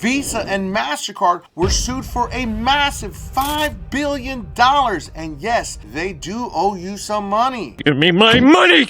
Visa and Mastercard were sued for a massive $5 billion. And yes, they do owe you some money. Give me my money!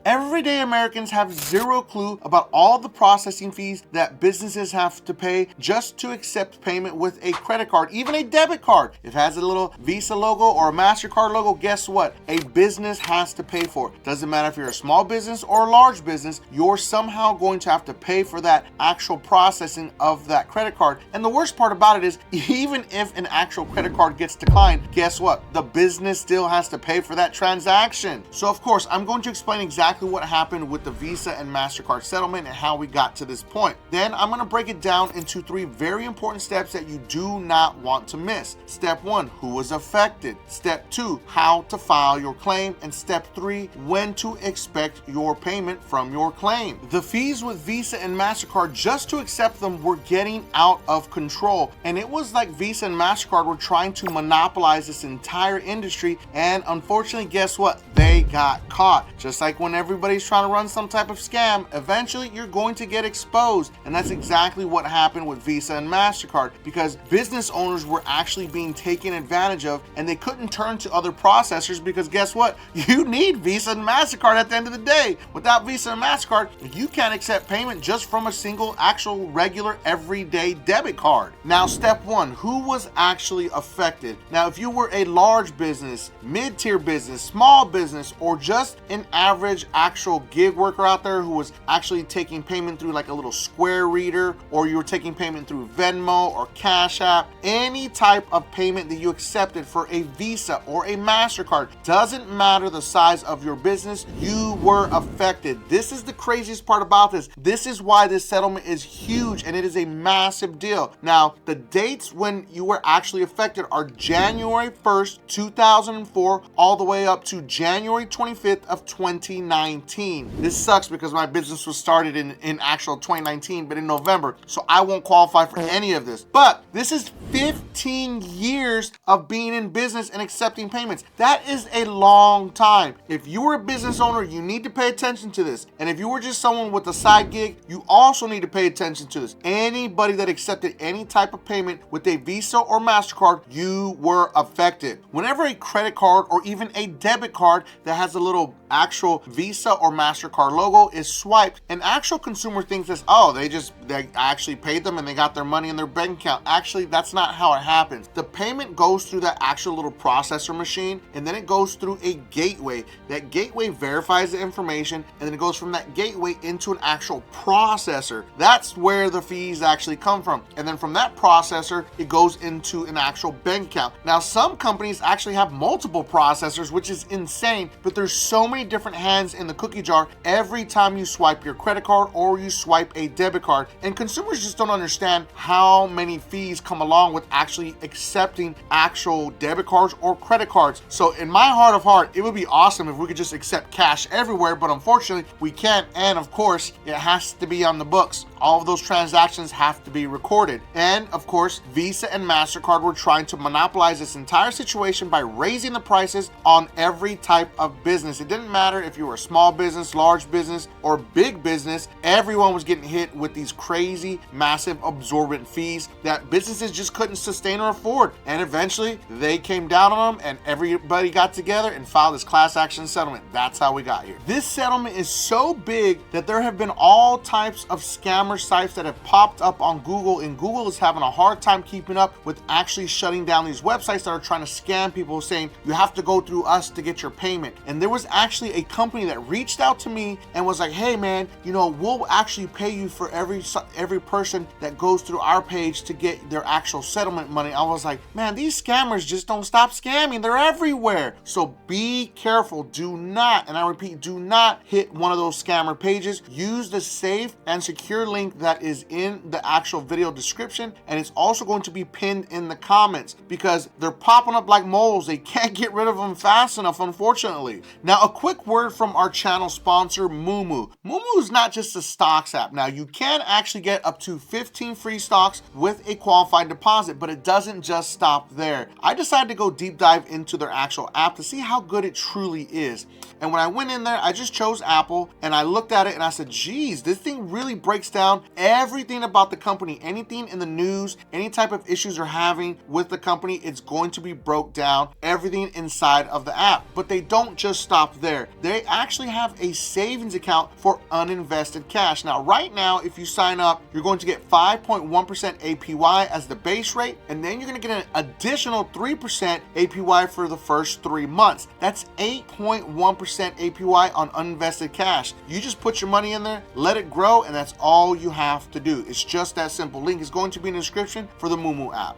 Everyday Americans have zero clue about all the processing fees that businesses have to pay just to accept payment with a credit card, even a debit card. If it has a little Visa logo or a MasterCard logo, guess what? A business has to pay for it. Doesn't matter if you're a small business or a large business, you're somehow going to have to pay for that actual processing of that credit card. And the worst part about it is, even if an actual credit card gets declined, guess what? The business still has to pay for that transaction. So of course, I'm going to explain exactly what happened with the Visa and Mastercard settlement and how we got to this point. Then I'm going to break it down into 3 very important steps that you do not want to miss. Step 1, who was affected. Step 2, how to file your claim. And step 3, when to expect your payment from your claim. The fees with Visa and Mastercard, just to accept them, were getting out of control. And it was like Visa and Mastercard were trying to monopolize this entire industry. And unfortunately, guess what? They got caught. Just like when everybody's trying to run some type of scam, eventually you're going to get exposed. And that's exactly what happened with Visa and Mastercard, because business owners were actually being taken advantage of, and they couldn't turn to other processors because guess what? You need Visa and Mastercard at the end of the day. Without Visa and Mastercard, you can't accept payment just from a single actual regular everyday debit card. Now, step 1, who was actually affected? Now, if you were a large business, mid-tier business, small business, or just an average actual gig worker out there who was actually taking payment through like a little Square reader, or you were taking payment through Venmo or Cash App, any type of payment that you accepted for a Visa or a MasterCard, doesn't matter the size of your business, you were affected. This is the craziest part about this. This is why this settlement is huge, and it is a massive deal. Now, the dates when you were actually affected are January 1st, 2004, all the way up to January 25th of 2019. This sucks because my business was started in actual 2019, but in November, so I won't qualify for any of this. But this is 15 years of being in business and accepting payments. That is a long time. If you were a business owner, you need to pay attention to this. And if you were just someone with a side gig, you also need to pay attention to this. Anybody that accepted any type of payment with a Visa or MasterCard, you were affected. Whenever a credit card or even a debit card that has a little actual Visa or MasterCard logo is swiped, an actual consumer thinks this, oh, they actually paid them and they got their money in their bank account. Actually, that's not how it happens. The payment goes through that actual little processor machine, and then it goes through a gateway. That gateway verifies the information, and then it goes from that gateway into an actual processor. That's where the fees actually come from. And then from that processor, it goes into an actual bank account. Now, some companies actually have multiple processors, which is insane, but there's so many different hands in the cookie jar every time you swipe your credit card or you swipe a debit card. And consumers just don't understand how many fees come along with actually accepting actual debit cards or credit cards. So in my heart of heart, it would be awesome if we could just accept cash everywhere, but unfortunately we can't. And of course, it has to be on the books. All of those transactions have to be recorded. And of course, Visa and MasterCard were trying to monopolize this entire situation by raising the prices on every type of business. It didn't matter if you were a small business, large business, or big business, everyone was getting hit with these crazy, massive, absorbent fees that businesses just couldn't sustain or afford. And eventually, they came down on them and everybody got together and filed this class action settlement. That's how we got here. This settlement is so big that there have been all types of scammer sites that have popped up on Google, and Google is having a hard time keeping up with actually shutting down these websites that are trying to scam people, saying you have to go through us to get your payment. And there was actually a company that reached out to me and was like, hey man, you know, we'll actually pay you for every person that goes through our page to get their actual settlement money. I was like, man, these scammers just don't stop scamming. They're everywhere. So be careful. Do not, and I repeat, do not hit one of those scammer pages. Use the safe and secure link link that is in the actual video description, and it's also going to be pinned in the comments because they're popping up like moles. They can't get rid of them fast enough, unfortunately. Now, a quick word from our channel sponsor, Moomoo. Moomoo is not just a stocks app. Now, you can actually get up to 15 free stocks with a qualified deposit, but it doesn't just stop there. I decided to go deep dive into their actual app to see how good it truly is. And when I went in there, I just chose Apple and I looked at it and I said, geez, this thing really breaks down everything about the company. Anything in the news, any type of issues you're having with the company, it's going to be broke down, everything inside of the app. But they don't just stop there. They actually have a savings account for uninvested cash. Now, right now, if you sign up, you're going to get 5.1% APY as the base rate, and then you're going to get an additional 3% APY for the first 3 months. That's 8.1% APY on uninvested cash. You just put your money in there, let it grow, and that's all you have to do. It's just that simple. Link is going to be in the description for the Moomoo app.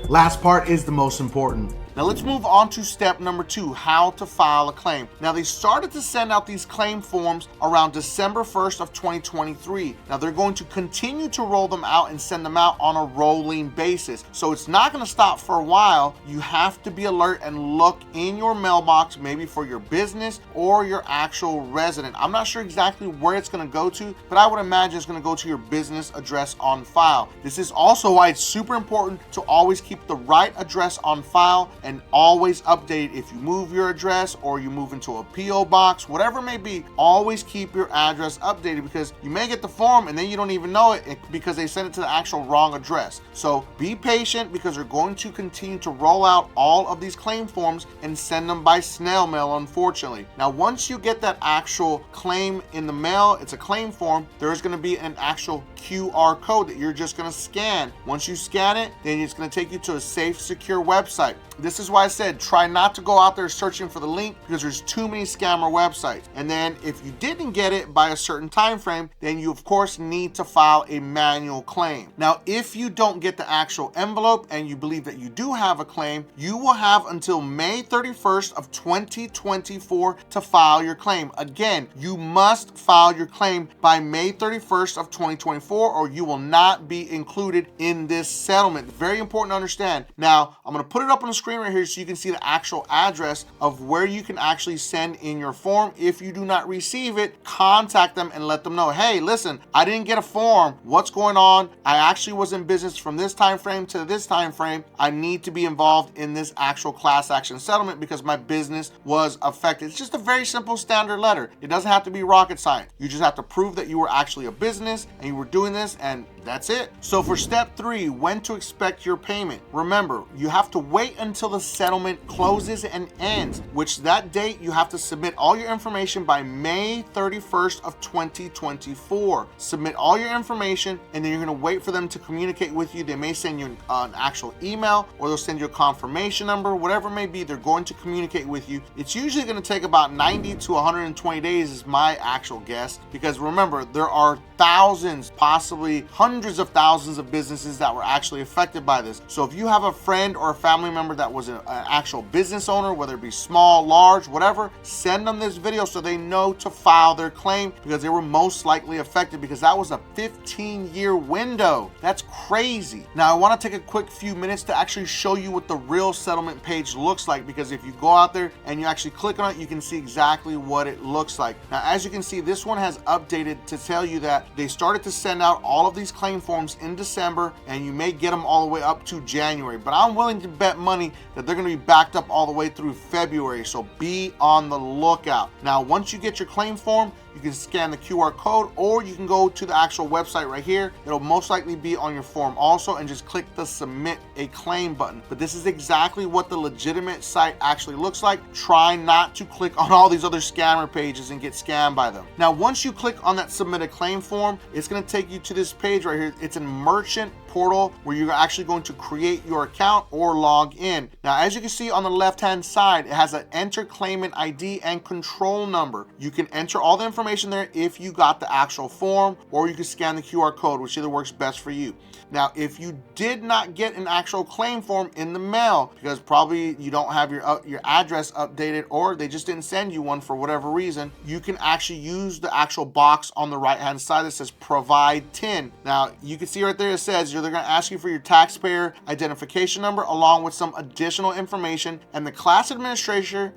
Last part is the most important. Now let's move on to step number 2, how to file a claim. Now they started to send out these claim forms around December 1st of 2023. Now they're going to continue to roll them out and send them out on a rolling basis. So it's not going to stop for a while. You have to be alert and look in your mailbox, maybe for your business or your actual resident. I'm not sure exactly where it's going to go to, but I would imagine it's going to go to your business address on file. This is also why it's super important to always keep the right address on file and always update. If you move your address or you move into a PO box, whatever it may be, always keep your address updated because you may get the form and then you don't even know it because they sent it to the actual wrong address. So be patient because they're going to continue to roll out all of these claim forms and send them by snail mail, unfortunately. Now, once you get that actual claim in the mail, it's a claim form, there's going to be an actual QR code that you're just going to scan. Once you scan it, then it's going to take you to a safe, secure website. This is why I said try not to go out there searching for the link because there's too many scammer websites. And then if you didn't get it by a certain time frame, then you of course need to file a manual claim. Now, if you don't get the actual envelope and you believe that you do have a claim, you will have until May 31st of 2024 to file your claim. Again, you must file your claim by May 31st of 2024 or you will not be included in this settlement. Very important to understand. Now, I'm going to put it up on the screen right here so you can see the actual address of where you can actually send in your form. If you do not receive it, contact them and let them know, hey, listen, I didn't get a form. What's going on? I actually was in business from this time frame to this time frame. I need to be involved in this actual class action settlement because my business was affected. It's just a very simple standard letter. It doesn't have to be rocket science. You just have to prove that you were actually a business and you were doing this, and that's it. So for step 3, when to expect your payment. Remember, you have to wait until the settlement closes and ends, which that date you have to submit all your information by May 31st of 2024. Submit all your information and then you're going to wait for them to communicate with you. They may send you an actual email or they'll send you a confirmation number, whatever it may be, they're going to communicate with you. It's usually going to take about 90 to 120 days is my actual guess, because remember, there are thousands, possibly hundreds of thousands of businesses that were actually affected by this. So if you have a friend or a family member that was an actual business owner, whether it be small, large, whatever, send them this video so they know to file their claim because they were most likely affected, because that was a 15-year window. That's crazy. Now, I want to take a quick few minutes to actually show you what the real settlement page looks like, because if you go out there and you actually click on it, you can see exactly what it looks like. Now, as you can see, this one has updated to tell you that they started to send out all of these claim forms in December, and you may get them all the way up to January, but I'm willing to bet money that they're going to be backed up all the way through February, so be on the lookout. Now, once you get your claim form, you can scan the QR code or you can go to the actual website right here. It'll most likely be on your form also, and just click the submit a claim button. But this is exactly what the legitimate site actually looks like. Try not to click on all these other scammer pages and get scammed by them. Now, once you click on that submit a claim form, it's going to take you to this page right here. It's a merchant portal where you're actually going to create your account or log in. Now, as you can see on the left hand side, it has an enter claimant ID and control number. You can enter all the information information there if you got the actual form, or you can scan the QR code, which either works best for you. Now, if you did not get an actual claim form in the mail, because probably you don't have your address updated, or they just didn't send you one for whatever reason, you can actually use the actual box on the right hand side that says provide TIN. Now, you can see right there it says they're going to ask you for your taxpayer identification number along with some additional information, and the class administrator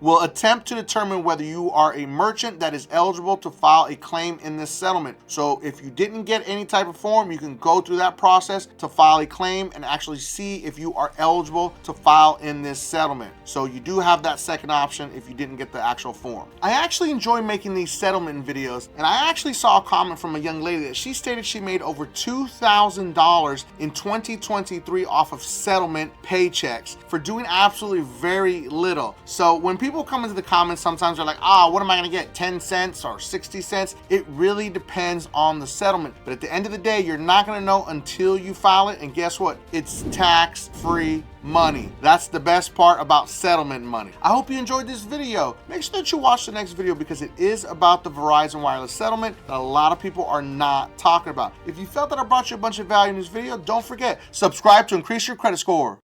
will attempt to determine whether you are a merchant that is eligible to file a claim in this settlement. So if you didn't get any type of form, you can go through that process to file a claim and actually see if you are eligible to file in this settlement. So you do have that second option if you didn't get the actual form. I actually enjoy making these settlement videos, and I actually saw a comment from a young lady that she stated she made over $2,000 in 2023 off of settlement paychecks for doing absolutely very little. So when people come into the comments, sometimes they're like, what am I gonna get, 10 cents or 60 cents? It really depends on the settlement. But at the end of the day, you're not gonna know until you file it, and guess what? It's tax-free money. That's the best part about settlement money. I hope you enjoyed this video. Make sure that you watch the next video, because it is about the Verizon wireless settlement that a lot of people are not talking about. If you felt that I brought you a bunch of value in this video, don't forget, subscribe to increase your credit score.